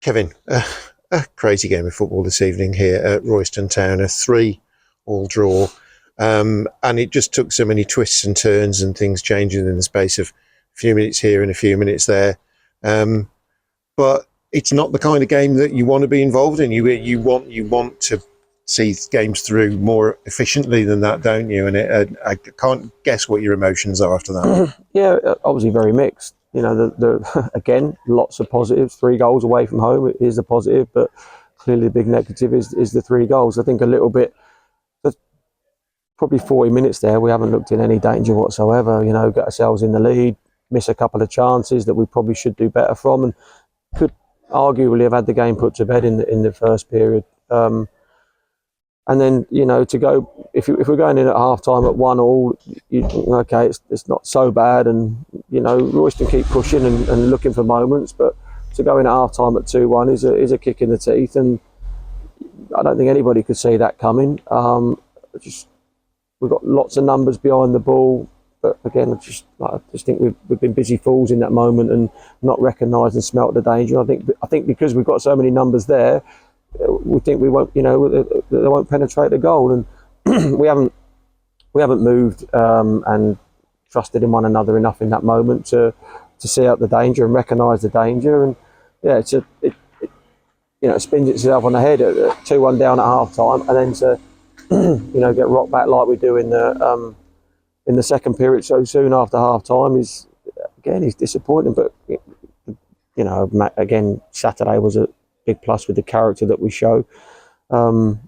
Kevin, a crazy game of football this evening here at Royston Town, a 3-3 draw. And it just took so many twists and turns and things changing in the space of a few minutes here and a few minutes there. But it's not the kind of game that you want to be involved in. You want to see games through more efficiently than that, don't you? And I can't guess what your emotions are after that. Yeah, obviously very mixed. You know, again, lots of positives. 3 goals away from home is a positive, but clearly the big negative is the 3 goals. I think a little bit, probably 40 minutes there, we haven't looked in any danger whatsoever. You know, get ourselves in the lead, miss a couple of chances that we probably should do better from, and could arguably have had the game put to bed in the first period. And then, you know, to go, if we're going in at half time at 1-1, okay, it's not so bad. And, you know, Royston keep pushing and looking for moments, but to go in at half time at 2-1 is a kick in the teeth. And I don't think anybody could see that coming. We've got lots of numbers behind the ball. But again, I just think we've been busy fools in that moment and not recognised and smelt the danger. I think because we've got so many numbers there, we think we won't, you know, they won't penetrate the goal, and we haven't moved and trusted in one another enough in that moment to see out the danger and recognise the danger. And yeah, it spins itself on the head at 2-1 down at half time, and then to you know, get rocked back like we do in the second period so soon after half time is disappointing. But you know, again, Saturday was a big plus with the character that we show. To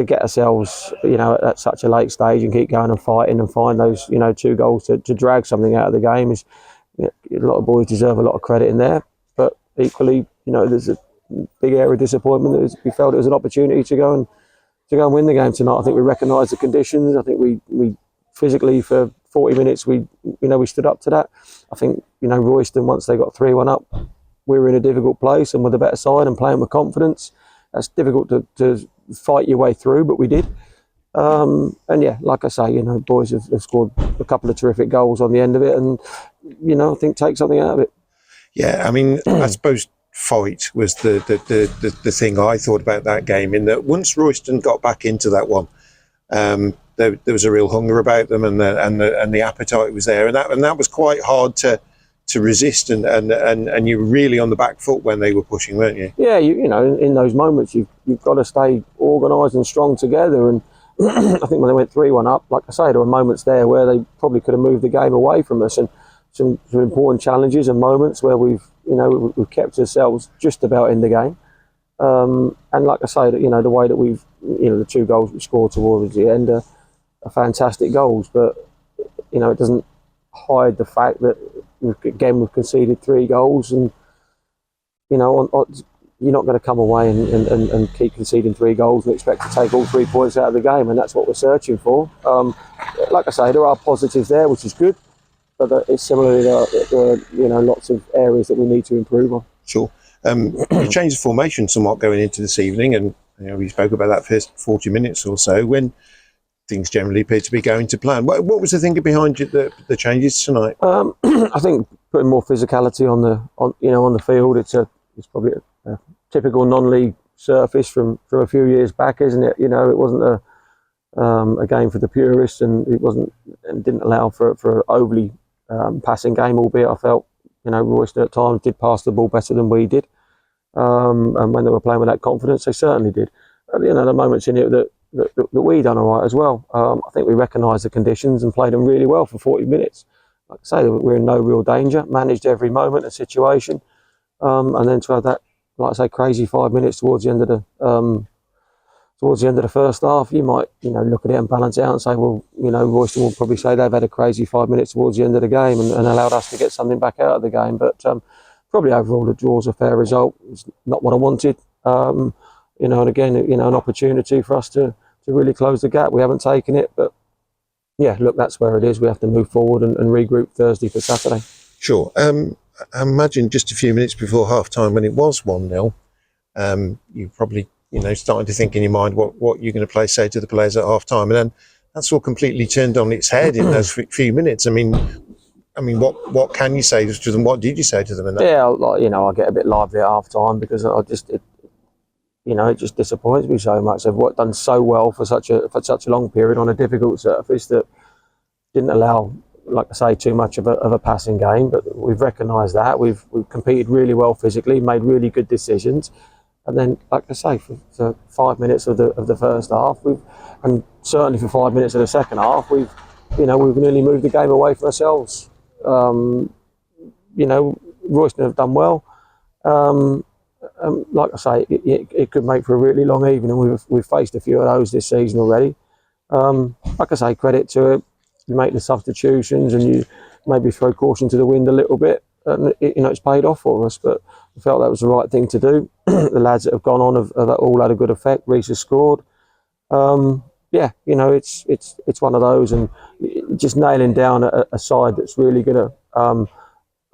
get ourselves, you know, at such a late stage and keep going and fighting and find those, you know, 2 goals to drag something out of the game is, you know, a lot of boys deserve a lot of credit in there. But equally, you know, there's a big area of disappointment that we felt it was an opportunity to go and win the game tonight. I think we recognised the conditions. I think we physically for 40 minutes we stood up to that. I think, you know, Royston, once they got 3-1 up, we were in a difficult place and with a better side and playing with confidence. That's difficult to fight your way through, but we did. And yeah, like I say, you know, boys have scored a couple of terrific goals on the end of it, and, you know, I think take something out of it. Yeah, I mean, I suppose fight was the thing I thought about that game, in that once Royston got back into that one, there was a real hunger about them, and the appetite was there, and that was quite hard to resist, and you were really on the back foot when they were pushing, weren't you? Yeah, you know, in those moments you've got to stay organised and strong together. And I think when they went 3-1 up, like I say, there were moments there where they probably could have moved the game away from us, and some important challenges and moments where we've kept ourselves just about in the game. And like I say, that, you know, the way that we've, you know, the 2 goals we scored towards the end are fantastic goals, but, you know, it doesn't hide the fact that we've conceded 3 goals, and, you know, you're not going to come away and keep conceding 3 goals and expect to take all 3 points out of the game, and that's what we're searching for. Like I say, there are positives there, which is good, but it's similarly there are, you know, lots of areas that we need to improve on. Sure. You changed the formation somewhat going into this evening, and, you know, we spoke about that first 40 minutes or so when things generally appear to be going to plan. What was the thinking behind the changes tonight? I think putting more physicality on the field. It's probably a typical non-league surface from a few years back, isn't it? You know, it wasn't a game for the purists, and it didn't allow for an overly passing game. Albeit I felt, you know, Royston at times did pass the ball better than we did, and when they were playing with that confidence, they certainly did. You know, the moments in it that we done all right as well. I think we recognised the conditions and played them really well for 40 minutes. Like I say, we're in no real danger, managed every moment and situation, and then to have that, like I say, crazy 5 minutes towards the end of the first half, you might, you know, look at it and balance it out and say, well, you know, Royston will probably say they've had a crazy 5 minutes towards the end of the game and allowed us to get something back out of the game. But probably overall the draw's a fair result. It's not what I wanted. You know, and again, you know, an opportunity for us to really close the gap. We haven't taken it, but yeah, look, that's where it is. We have to move forward and regroup Thursday for Saturday. Sure. I imagine just a few minutes before half time, when it was 1-0, you probably, you know, starting to think in your mind what you're going to say to the players at half time, and then that's all completely turned on its head in those few minutes. I mean, Yeah. I mean, what can you say to them? What did you say to them in that? Yeah, like, you know, I get a bit lively at half time because it just disappoints me so much. They've done so well for such a long period on a difficult surface that didn't allow, like I say, too much of a passing game. But we've recognised that we've competed really well physically, made really good decisions, and then, like I say, for 5 minutes of the first half, and certainly for 5 minutes of the second half, we've nearly moved the game away from ourselves. Royston have done well. Like I say, it could make for a really long evening. We've faced a few of those this season already. Like I say, credit to it. You make the substitutions and you maybe throw caution to the wind a little bit, and it's paid off for us. But I felt that was the right thing to do. The lads that have gone on have all had a good effect. Reece has scored. It's one of those, and just nailing down a side that's really going to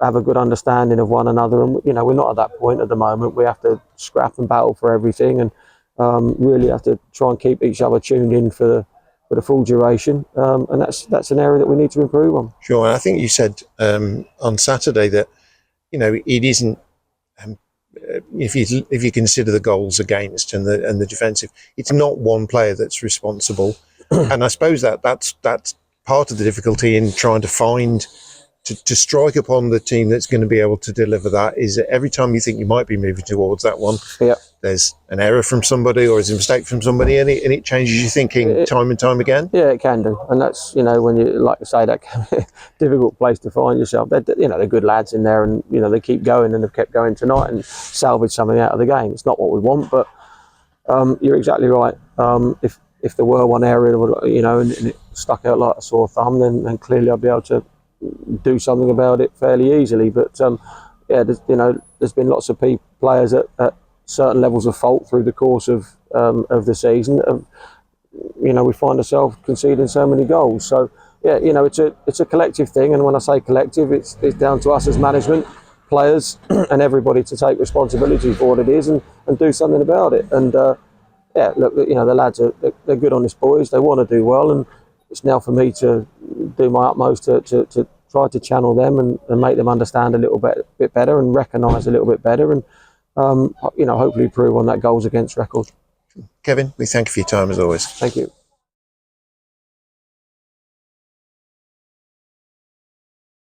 have a good understanding of one another. And we're not at that point at the moment. We have to scrap and battle for everything, and really have to try and keep each other tuned in for the full duration. And that's an area that we need to improve on. Sure, and I think you said on Saturday that it isn't. If you consider the goals against and the defensive, it's not one player that's responsible, and I suppose that's part of the difficulty in trying to find to strike upon the team that's going to be able to deliver that. Is that every time you think you might be moving towards that one, there's an error from somebody or there's a mistake from somebody, and it changes your thinking time and time again. Yeah, it can do, and that's when you, like I say, that can be a difficult place to find yourself. They're good lads in there, and they keep going and have kept going tonight and salvaged something out of the game. It's not what we want, but you're exactly right. If there were one area, and it stuck out like a sore thumb, then clearly I'd be able to do something about it fairly easily. But there's been lots of players at certain levels of fault through the course of the season. We find ourselves conceding so many goals. So it's a collective thing, and when I say collective, it's down to us as management, players, and everybody to take responsibility for what it is and do something about it. And look, the lads they're good, honest boys. They want to do well, and it's now for me to do my utmost to try to channel them and make them understand a little bit better and recognise a little bit better, and hopefully improve on that goals against record. Kevin, we thank you for your time as always. Thank you.